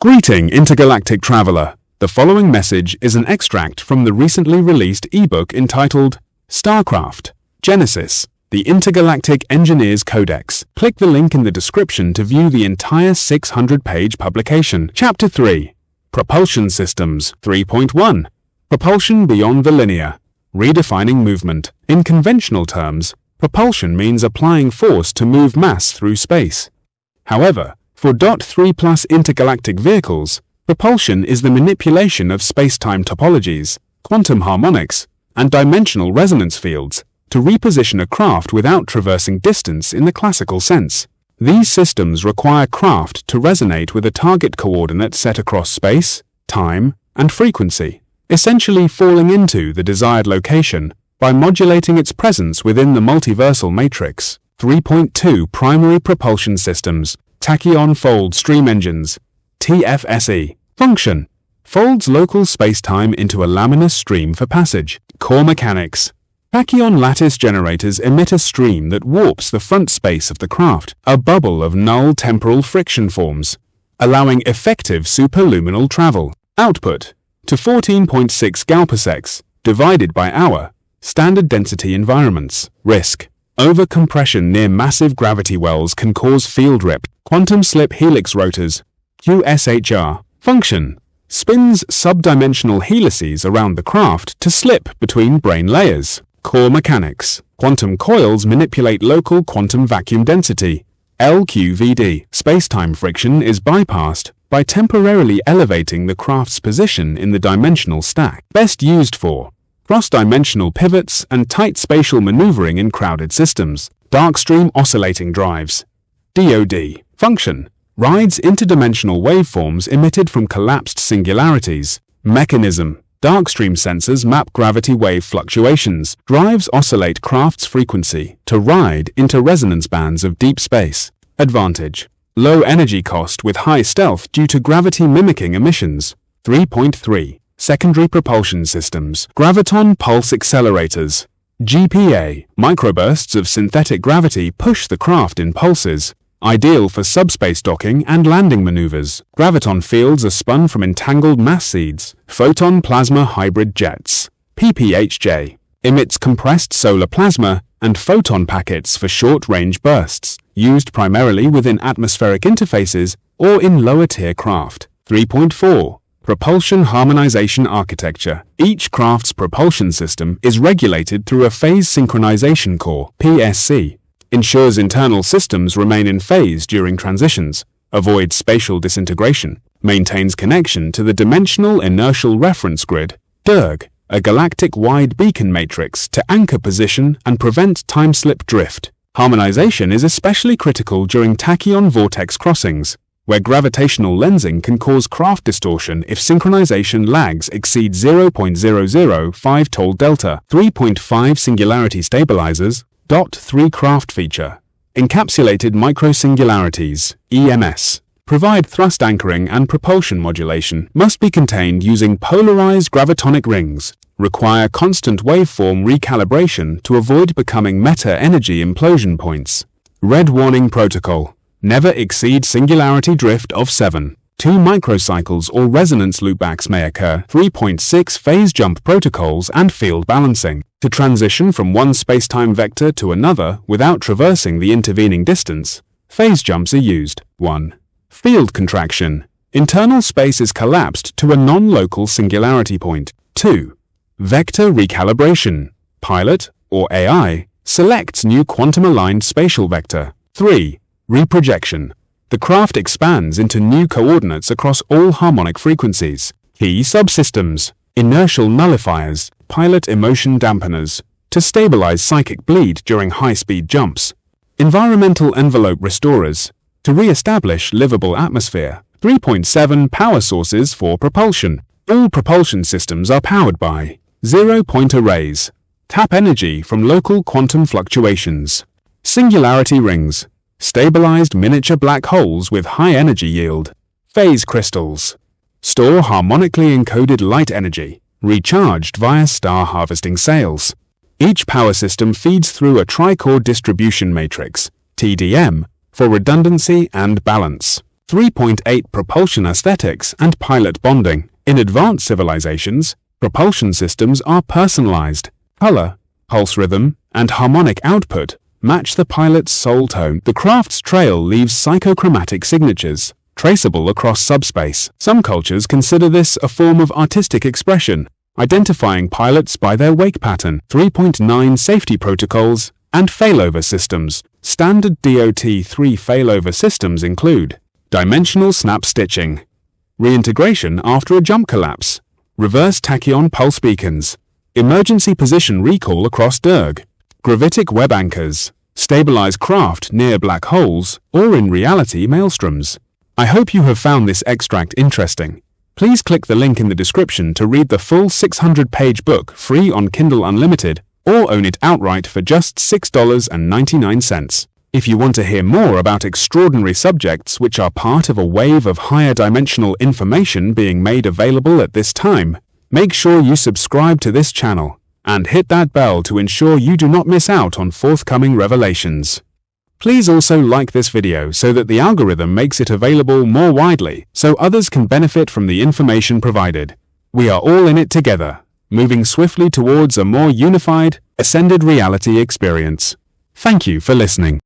Greeting, intergalactic traveler. The following message is an extract from the recently released ebook entitled Starcraft, Genesis, the Intergalactic Engineer's Codex. Click the link in the description to view the entire 600-page publication. Chapter 3. Propulsion Systems 3.1. Propulsion Beyond the Linear. Redefining movement. In conventional terms, propulsion means applying force to move mass through space. However, for .3+ intergalactic vehicles, propulsion is the manipulation of spacetime topologies, quantum harmonics, and dimensional resonance fields to reposition a craft without traversing distance in the classical sense. These systems require craft to resonate with a target coordinate set across space, time, and frequency, essentially falling into the desired location by modulating its presence within the multiversal matrix. 3.2 Primary Propulsion Systems. Tachyon Fold Stream Engines, TFSE. Function: folds local spacetime into a laminar stream for passage. Core mechanics: tachyon lattice generators emit a stream that warps the front space of the craft. A bubble of null temporal friction forms, allowing effective superluminal travel. Output: to 14.6 galparsecs, divided by hour, standard density environments. Risk: over-compression near massive gravity wells can cause field rip. Quantum slip helix rotors, QSHR. Function: spins subdimensional helices around the craft to slip between brane layers. Core mechanics: quantum coils manipulate local quantum vacuum density, LQVD. Spacetime friction is bypassed by temporarily elevating the craft's position in the dimensional stack. Best used for cross-dimensional pivots and tight spatial maneuvering in crowded systems. Darkstream Oscillating Drives, DOD. Function: rides interdimensional waveforms emitted from collapsed singularities. Mechanism: darkstream sensors map gravity wave fluctuations. Drives oscillate craft's frequency to ride into resonance bands of deep space. Advantage: low energy cost with high stealth due to gravity mimicking emissions. 3.3 Secondary Propulsion Systems. Graviton Pulse Accelerators, GPA. Microbursts of synthetic gravity push the craft in pulses, ideal for subspace docking and landing maneuvers. Graviton fields are spun from entangled mass seeds. Photon Plasma Hybrid Jets, PPHJ. Emits compressed solar plasma and photon packets for short-range bursts, used primarily within atmospheric interfaces or in lower-tier craft. 3.4 Propulsion Harmonization Architecture. Each craft's propulsion system is regulated through a Phase Synchronization Core, PSC. Ensures internal systems remain in phase during transitions, avoids spatial disintegration, maintains connection to the Dimensional Inertial Reference Grid, DIRG, a galactic-wide beacon matrix to anchor position and prevent time-slip drift. Harmonization is especially critical during tachyon vortex crossings, where gravitational lensing can cause craft distortion if synchronization lags exceed 0.005 toll delta. 3.5 Singularity Stabilizers, .3 Craft Feature. Encapsulated Micro-Singularities, EMS. Provide thrust anchoring and propulsion modulation. Must be contained using polarized gravitonic rings. Require constant waveform recalibration to avoid becoming meta-energy implosion points. Red Warning Protocol. Never exceed singularity drift of 7. 2 microcycles or resonance loopbacks may occur. 3.6 Phase jump protocols and field balancing. To transition from one spacetime vector to another without traversing the intervening distance, phase jumps are used. 1. Field contraction. Internal space is collapsed to a non-local singularity point. 2. Vector recalibration. Pilot, or AI, selects new quantum-aligned spatial vector. 3. Reprojection. The craft expands into new coordinates across all harmonic frequencies. Key subsystems. Inertial nullifiers, pilot emotion dampeners, to stabilize psychic bleed during high-speed jumps. Environmental envelope restorers, to re-establish livable atmosphere. 3.7 Power sources for propulsion. All propulsion systems are powered by zero-point arrays. Tap energy from local quantum fluctuations. Singularity rings. Stabilized miniature black holes with high energy yield. Phase crystals. Store harmonically encoded light energy, recharged via star harvesting sails. Each power system feeds through a tricore distribution matrix, TDM, for redundancy and balance. 3.8 Propulsion aesthetics and pilot bonding. In advanced civilizations, propulsion systems are personalized. Color, pulse rhythm, and harmonic output match the pilot's soul tone. The craft's trail leaves psychochromatic signatures, traceable across subspace. Some cultures consider this a form of artistic expression, identifying pilots by their wake pattern. 3.9 Safety protocols and failover systems. Standard DOT-3 failover systems include dimensional snap stitching, reintegration after a jump collapse, reverse tachyon pulse beacons, emergency position recall across DIRG, gravitic web anchors, stabilize craft near black holes or in reality maelstroms. I hope you have found this extract interesting. Please click the link in the description to read the full 600-page book free on Kindle Unlimited or own it outright for just $6.99. If you want to hear more about extraordinary subjects which are part of a wave of higher dimensional information being made available at this time, make sure you subscribe to this channel and hit that bell to ensure you do not miss out on forthcoming revelations. Please also like this video so that the algorithm makes it available more widely so others can benefit from the information provided. We are all in it together, moving swiftly towards a more unified, ascended reality experience. Thank you for listening.